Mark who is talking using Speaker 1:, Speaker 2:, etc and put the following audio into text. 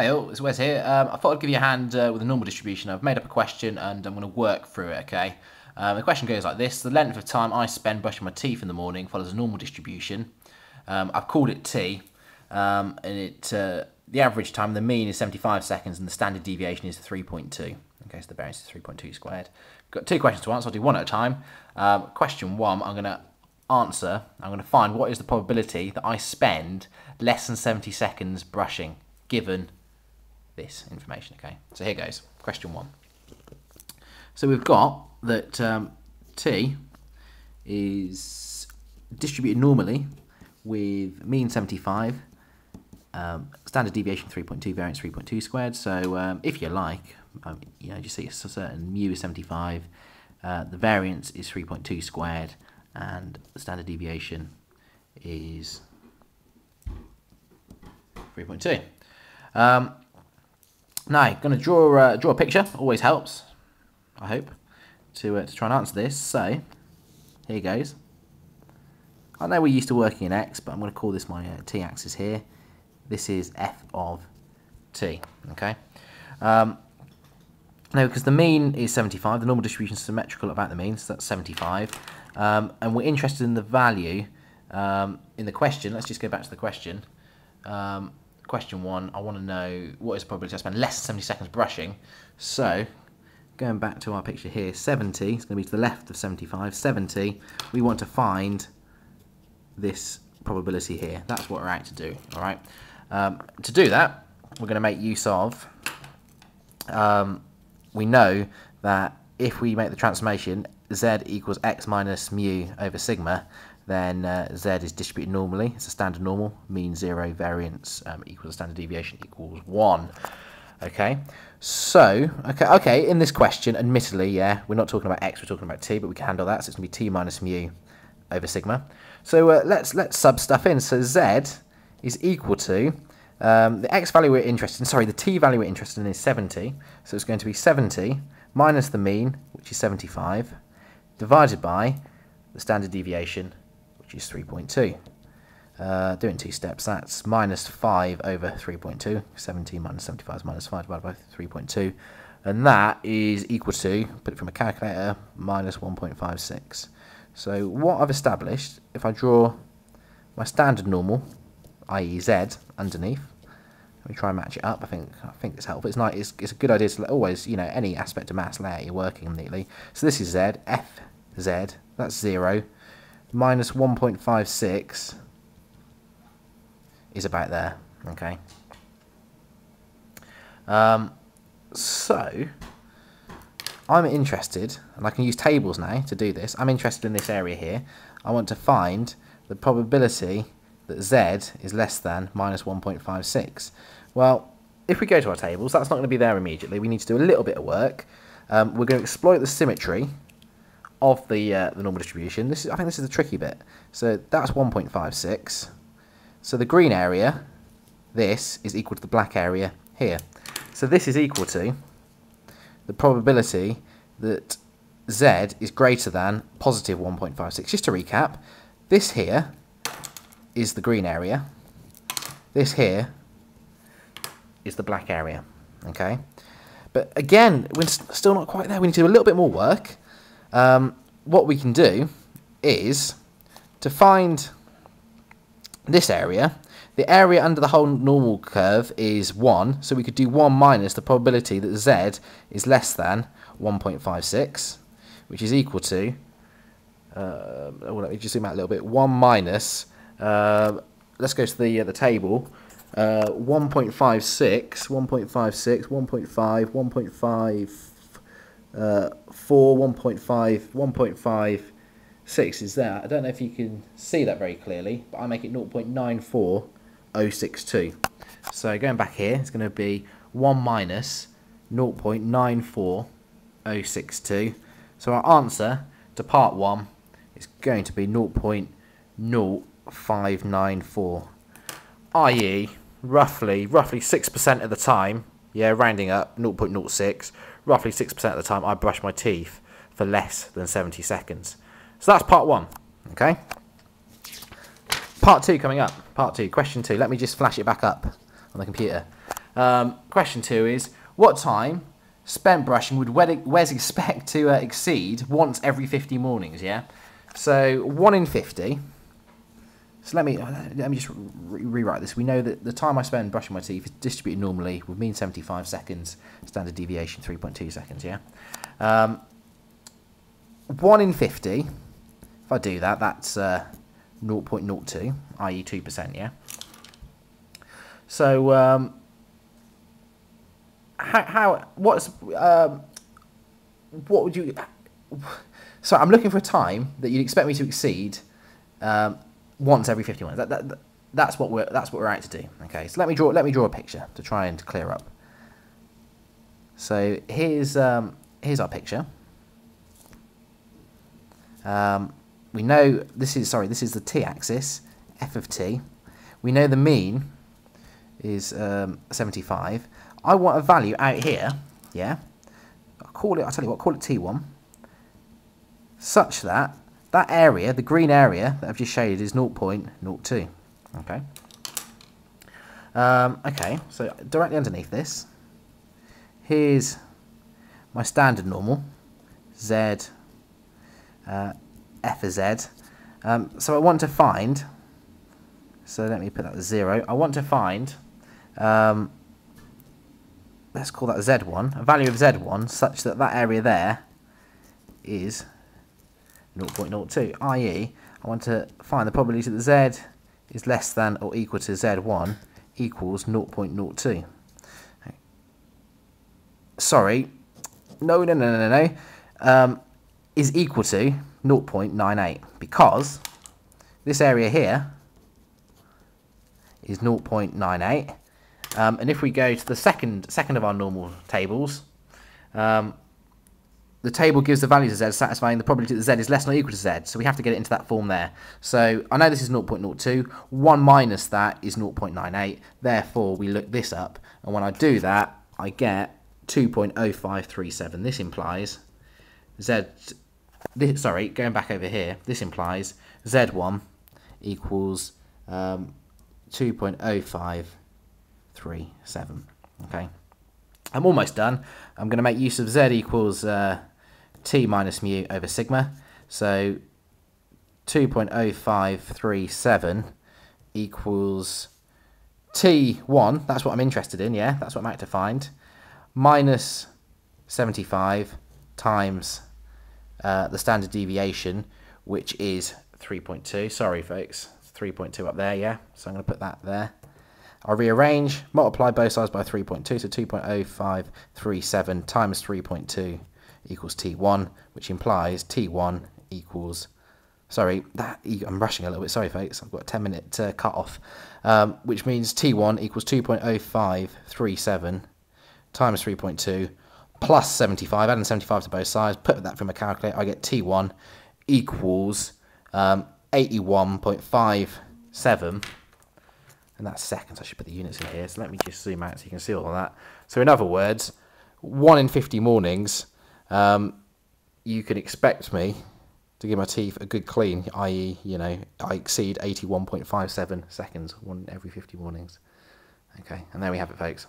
Speaker 1: Hey all, it's Wes here. I thought I'd give you a hand with a normal distribution. I've made up a question and I'm going to work through it, okay? The question goes like this. The length of time I spend brushing my teeth in the morning follows a normal distribution. I've called it T, and the average time, the mean is 75 seconds and the standard deviation is 3.2. Okay, so the variance is 3.2 squared. Got two questions to answer. I'll do one at a time. Question one, I'm going to find what is the probability that I spend less than 70 seconds brushing, given this information. Okay, so here goes. Question one. So we've got that T is distributed normally with mean 75, standard deviation 3.2, variance 3.2 squared. So if you like, you see a certain mu is 75, the variance is 3.2 squared, and the standard deviation is 3.2. Now, I'm going to draw a picture. Always helps, I hope, to try and answer this. So, here goes. I know we're used to working in X, but I'm going to call this my T-axis here. This is f of T, okay? Now, because the mean is 75, the normal distribution is symmetrical about the mean, so that's 75. And we're interested in the value in the question. Let's just go back to the question. Question one, I want to know what is the probability I spend less than 70 seconds brushing. So, going back to our picture here, 70 is going to be to the left of 75. 70, we want to find this probability here. That's what we're out to do, all right? To do that, we're going to make use of, we know that if we make the transformation, z equals x minus mu over sigma, then z is distributed normally. It's a standard normal, mean 0, variance equals a standard deviation equals 1. Okay, so, okay, in this question, admittedly, yeah, we're not talking about x, we're talking about t, but we can handle that, so it's going to be t minus mu over sigma. So let's sub stuff in. So z is equal to, the x value we're interested in, sorry, the t value we're interested in is 70, so it's going to be 70 minus the mean, which is 75, divided by the standard deviation, which is 3.2. Doing two steps, that's minus 5 over 3.2. 70 minus 75 is minus 5 divided by 3.2. And that is equal to, put it from a calculator, minus 1.56. So what I've established, if I draw my standard normal, i.e. z, underneath, let me try and match it up. I think it's helpful. It's nice. It's a good idea to always, any aspect of maths lay out you're working neatly. So this is z, f z, that's 0, minus 1.56 is about there, okay? So, I'm interested, and I can use tables now to do this, I'm interested in this area here. I want to find the probability that z is less than minus 1.56. Well, if we go to our tables, that's not going to be there immediately. We need to do a little bit of work. We're going to exploit the symmetry of the normal distribution. I think this is the tricky bit. So that's 1.56. So the green area, this, is equal to the black area here. So this is equal to the probability that z is greater than positive 1.56. Just to recap, this here is the green area. This here is the black area. Okay? But again, we're still not quite there. We need to do a little bit more work. What we can do is to find this area. The area under the whole normal curve is 1, so we could do 1 minus the probability that z is less than 1.56, which is equal to, let me just zoom out a little bit, 1 minus, let's go to the table, 1.56, 1.56, 1.5, 1.5, 4, 1.5, 1.56 is that. I don't know if you can see that very clearly, but I make it 0.94062. So going back here, it's going to be 1 minus 0.94062. So our answer to part 1 is going to be 0.0594, i.e. roughly 6% of the time, yeah, rounding up, 0.06, roughly 6% of the time I brush my teeth for less than 70 seconds. So that's part 1, okay? Part 2 coming up. Part 2, question 2. Let me just flash it back up on the computer. Question 2 is, what time spent brushing would Wes expect to exceed once every 50 mornings, yeah? So 1 in 50. So let me just rewrite this. We know that the time I spend brushing my teeth is distributed normally with mean 75 seconds, standard deviation 3.2 seconds, yeah? 1 in 50, if I do that, that's 0.02, i.e. 2%, yeah? So what would you... So I'm looking for a time that you'd expect me to exceed once every 50 minutes. That's what we're out to do. Okay, so let me draw a picture to try and clear up. So here's our picture. We know this is the t-axis, f of t. We know the mean is 75. I want a value out here, yeah. I'll tell you what, call it T1, such that that area, the green area that I've just shaded, is 0.02. Okay. Okay, so directly underneath this, here's my standard normal, Z, F of Z. So I want to find, so let me put that as 0. I want to find, let's call that Z1, a value of Z1 such that that area there is 0.02, i.e. I want to find the probability that Z is less than or equal to Z1 equals 0.02. Sorry, no. Is equal to 0.98, because this area here is 0.98. And if we go to the second of our normal tables, the table gives the values of Z satisfying the probability that Z is less than or equal to Z. So we have to get it into that form there. So I know this is 0.02. 1 minus that is 0.98. Therefore, we look this up. And when I do that, I get 2.0537. This implies going back over here, this implies Z1 equals 2.0537. Okay. I'm almost done. I'm going to make use of Z equals T minus mu over sigma. So 2.0537 equals T1, that's what I'm interested in, yeah, that's what I'm out to find, minus 75 times the standard deviation, which is 3.2. Sorry, folks, 3.2 up there, yeah, so I'm going to put that there. I'll rearrange, multiply both sides by 3.2, so 2.0537 times 3.2 equals T1, which implies T1 equals, sorry, I'm rushing a little bit, sorry folks, I've got a 10-minute cut off, which means T1 equals 2.0537 times 3.2 plus 75, adding 75 to both sides, put that through my calculator, I get T1 equals 81.57, and that's seconds. I should put the units in here, so let me just zoom out so you can see all of that. So in other words, 1 in 50 mornings, you could expect me to give my teeth a good clean, i.e., you know, I exceed 81.57 seconds 1 every 50 mornings. Okay, and there we have it, folks.